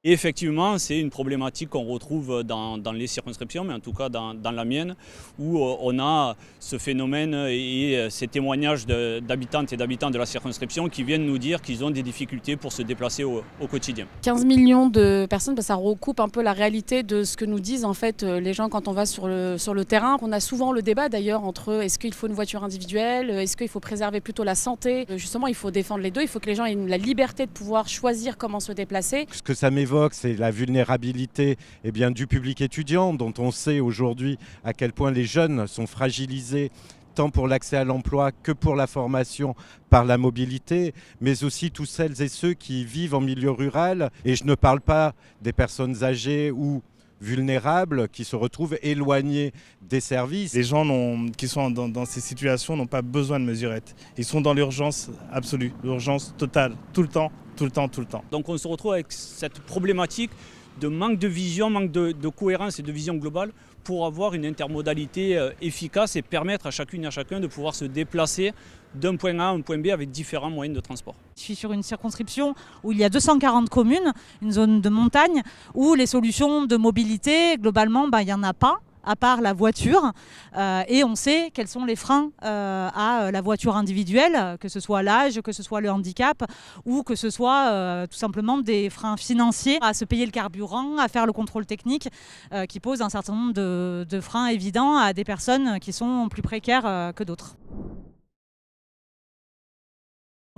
Et effectivement, c'est une problématique qu'on retrouve dans les circonscriptions, mais en tout cas dans la mienne, où on a ce phénomène et ces témoignages d'habitantes et d'habitants de la circonscription qui viennent nous dire qu'ils ont des difficultés pour se déplacer au quotidien. 15 millions de personnes, ça recoupe un peu la réalité de ce que nous disent en fait les gens quand on va sur le terrain. On a souvent le débat d'ailleurs entre est-ce qu'il faut une voiture individuelle, est-ce qu'il faut préserver plutôt la santé. Justement, il faut défendre les deux, il faut que les gens aient la liberté de pouvoir choisir comment se déplacer. Ce que ça m'évoque, c'est la vulnérabilité du public étudiant, dont on sait aujourd'hui à quel point les jeunes sont fragilisés tant pour l'accès à l'emploi que pour la formation par la mobilité, mais aussi tous celles et ceux qui vivent en milieu rural. Et je ne parle pas des personnes âgées ou vulnérables qui se retrouvent éloignés des services. Les gens qui sont dans ces situations n'ont pas besoin de mesurettes. Ils sont dans l'urgence absolue, l'urgence totale, tout le temps. Donc on se retrouve avec cette problématique de manque de vision, manque de cohérence et de vision globale pour avoir une intermodalité efficace et permettre à chacune et à chacun de pouvoir se déplacer d'un point A à un point B avec différents moyens de transport. Je suis sur une circonscription où il y a 240 communes, une zone de montagne, où les solutions de mobilité, globalement, il n'y en a pas, à part la voiture. Et on sait quels sont les freins à la voiture individuelle, que ce soit l'âge, que ce soit le handicap, ou que ce soit tout simplement des freins financiers à se payer le carburant, à faire le contrôle technique, qui posent un certain nombre de freins évidents à des personnes qui sont plus précaires que d'autres.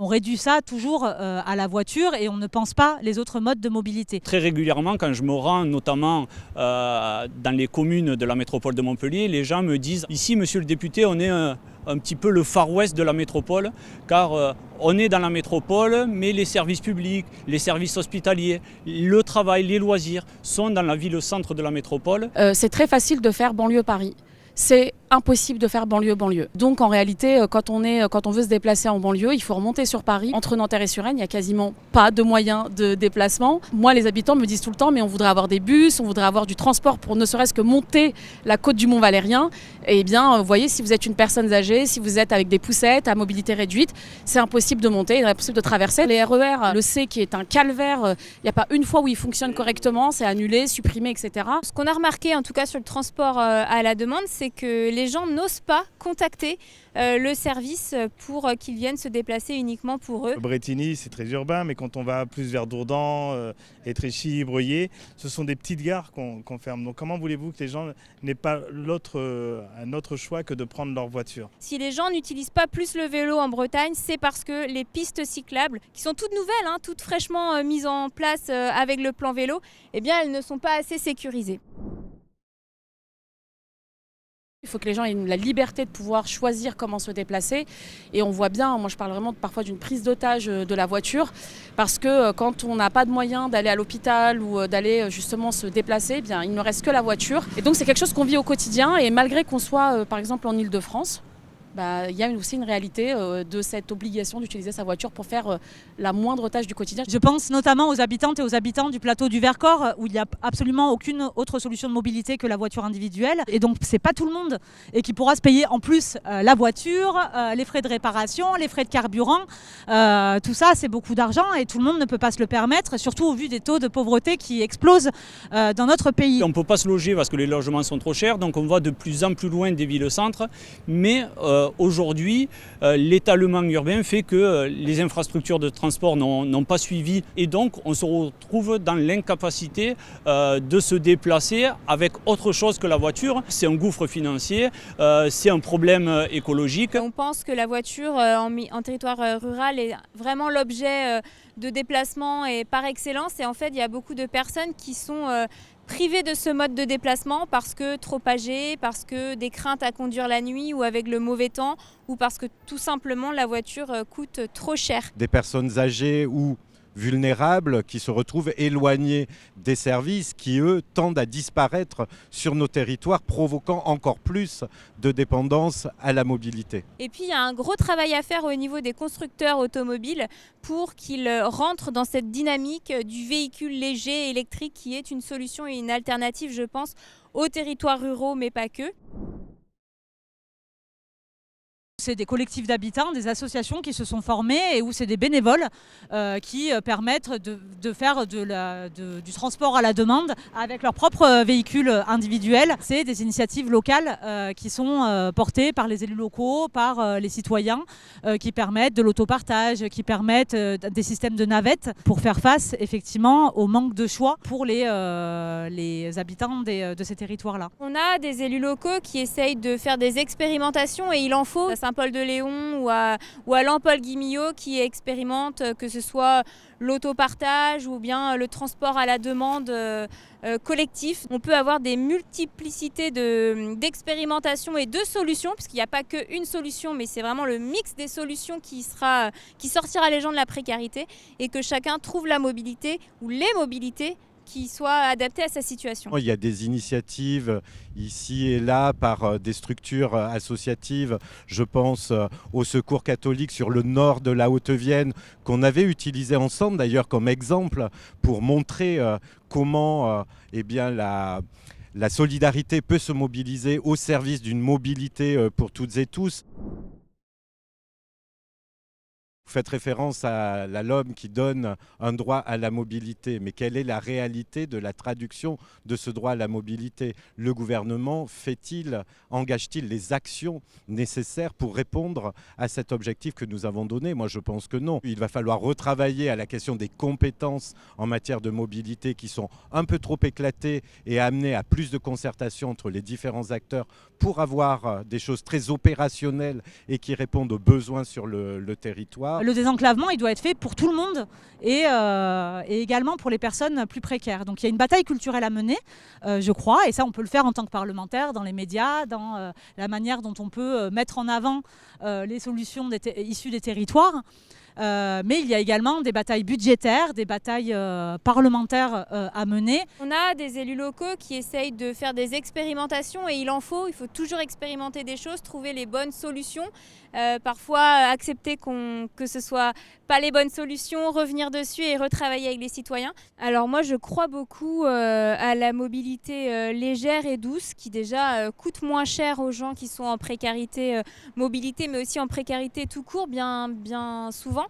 On réduit ça toujours à la voiture et on ne pense pas les autres modes de mobilité. Très régulièrement, quand je me rends notamment dans les communes de la métropole de Montpellier, les gens me disent « Ici, monsieur le député, on est un petit peu le Far West de la métropole, car on est dans la métropole, mais les services publics, les services hospitaliers, le travail, les loisirs sont dans la ville-centre de la métropole. » C'est très facile de faire banlieue Paris. C'est impossible de faire banlieue. Donc en réalité, quand on veut se déplacer en banlieue, il faut remonter sur Paris. Entre Nanterre et Suresnes, il n'y a quasiment pas de moyens de déplacement. Moi, les habitants me disent tout le temps, mais on voudrait avoir des bus, on voudrait avoir du transport pour ne serait-ce que monter la côte du Mont-Valérien. Et bien, vous voyez, si vous êtes une personne âgée, si vous êtes avec des poussettes à mobilité réduite, c'est impossible de monter, c'est impossible de traverser. Les RER, le C qui est un calvaire, il n'y a pas une fois où il fonctionne correctement, c'est annulé, supprimé, etc. Ce qu'on a remarqué, en tout cas sur le transport à la demande, c'est que les gens n'osent pas contacter le service pour qu'ils viennent se déplacer uniquement pour eux. Brétigny, c'est très urbain, mais quand on va plus vers Dourdan, Étréchy, Breuillé, ce sont des petites gares qu'on ferme. Donc comment voulez-vous que les gens n'aient pas un autre choix que de prendre leur voiture? Si les gens n'utilisent pas plus le vélo en Bretagne, c'est parce que les pistes cyclables, qui sont toutes nouvelles, toutes fraîchement mises en place avec le plan vélo, eh bien elles ne sont pas assez sécurisées. Il faut que les gens aient la liberté de pouvoir choisir comment se déplacer. Et on voit bien, moi je parle vraiment parfois d'une prise d'otage de la voiture, parce que quand on n'a pas de moyens d'aller à l'hôpital ou d'aller justement se déplacer, il ne reste que la voiture. Et donc c'est quelque chose qu'on vit au quotidien, et malgré qu'on soit par exemple en Île-de-France, il y a aussi une réalité de cette obligation d'utiliser sa voiture pour faire la moindre tâche du quotidien. Je pense notamment aux habitantes et aux habitants du plateau du Vercors où il n'y a absolument aucune autre solution de mobilité que la voiture individuelle. Et donc c'est pas tout le monde et qui pourra se payer en plus la voiture, les frais de réparation, les frais de carburant. Tout ça c'est beaucoup d'argent et tout le monde ne peut pas se le permettre, surtout au vu des taux de pauvreté qui explosent dans notre pays. On ne peut pas se loger parce que les logements sont trop chers, donc on va de plus en plus loin des villes-centres. Mais aujourd'hui, l'étalement urbain fait que les infrastructures de transport n'ont pas suivi et donc on se retrouve dans l'incapacité de se déplacer avec autre chose que la voiture. C'est un gouffre financier, c'est un problème écologique. On pense que la voiture en territoire rural est vraiment l'objet de déplacement et par excellence. Et en fait, il y a beaucoup de personnes qui sont privés de ce mode de déplacement parce que trop âgés, parce que des craintes à conduire la nuit ou avec le mauvais temps, ou parce que tout simplement la voiture coûte trop cher. Des personnes âgées ou vulnérables qui se retrouvent éloignés des services qui, eux, tendent à disparaître sur nos territoires, provoquant encore plus de dépendance à la mobilité. Et puis il y a un gros travail à faire au niveau des constructeurs automobiles pour qu'ils rentrent dans cette dynamique du véhicule léger électrique qui est une solution et une alternative, je pense, aux territoires ruraux, mais pas que. c'est des collectifs d'habitants, des associations qui se sont formées et où c'est des bénévoles qui permettent de faire du transport à la demande avec leurs propres véhicules individuels. C'est des initiatives locales qui sont portées par les élus locaux, par les citoyens, qui permettent de l'autopartage, qui permettent des systèmes de navettes pour faire face effectivement au manque de choix pour les habitants de ces territoires-là. On a des élus locaux qui essayent de faire des expérimentations et il en faut à Saint-Paul-de-Léon ou à Lampol-Guimillot qui expérimentent que ce soit l'autopartage ou bien le transport à la demande collectif. On peut avoir des multiplicités d'expérimentations et de solutions, puisqu'il n'y a pas qu'une solution, mais c'est vraiment le mix des solutions qui sortira les gens de la précarité et que chacun trouve la mobilité ou les mobilités qui soient adaptées à sa situation. Il y a des initiatives ici et là par des structures associatives. Je pense au Secours catholique sur le nord de la Haute-Vienne qu'on avait utilisé ensemble d'ailleurs comme exemple pour montrer comment la solidarité peut se mobiliser au service d'une mobilité pour toutes et tous. Vous faites référence à la LOM qui donne un droit à la mobilité, mais quelle est la réalité de la traduction de ce droit à la mobilité? Le gouvernement engage-t-il les actions nécessaires pour répondre à cet objectif que nous avons donné? Moi, je pense que non. Il va falloir retravailler à la question des compétences en matière de mobilité qui sont un peu trop éclatées et amener à plus de concertation entre les différents acteurs pour avoir des choses très opérationnelles et qui répondent aux besoins sur le territoire. Le désenclavement, il doit être fait pour tout le monde et également pour les personnes plus précaires. Donc il y a une bataille culturelle à mener, je crois, et ça on peut le faire en tant que parlementaire, dans les médias, dans la manière dont on peut mettre en avant les solutions issues des territoires. Mais il y a également des batailles budgétaires, des batailles parlementaires à mener. On a des élus locaux qui essayent de faire des expérimentations et il faut toujours expérimenter des choses, trouver les bonnes solutions, parfois accepter que ce soit pas les bonnes solutions, revenir dessus et retravailler avec les citoyens. Alors moi je crois beaucoup à la mobilité légère et douce qui déjà coûte moins cher aux gens qui sont en précarité mobilité mais aussi en précarité tout court bien souvent.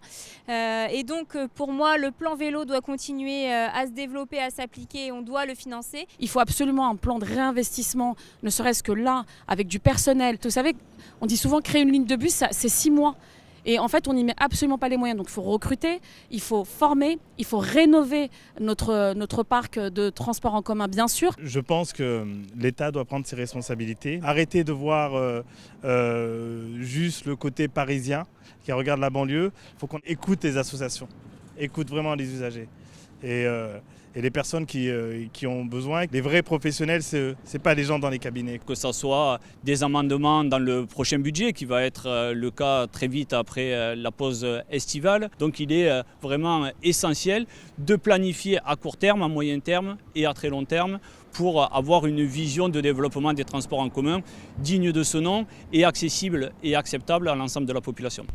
Et donc pour moi le plan vélo doit continuer à se développer, à s'appliquer et on doit le financer. Il faut absolument un plan de réinvestissement, ne serait-ce que là, avec du personnel. Vous savez, on dit souvent créer une ligne de bus, c'est 6 mois. Et en fait, on n'y met absolument pas les moyens. Donc il faut recruter, il faut former, il faut rénover notre parc de transport en commun, bien sûr. Je pense que l'État doit prendre ses responsabilités. Arrêter de voir juste le côté parisien qui regarde la banlieue. Il faut qu'on écoute les associations, écoute vraiment les usagers. Et les personnes qui ont besoin, les vrais professionnels, ce n'est pas les gens dans les cabinets. Que ce soit des amendements dans le prochain budget, qui va être le cas très vite après la pause estivale. Donc il est vraiment essentiel de planifier à court terme, à moyen terme et à très long terme pour avoir une vision de développement des transports en commun digne de ce nom et accessible et acceptable à l'ensemble de la population.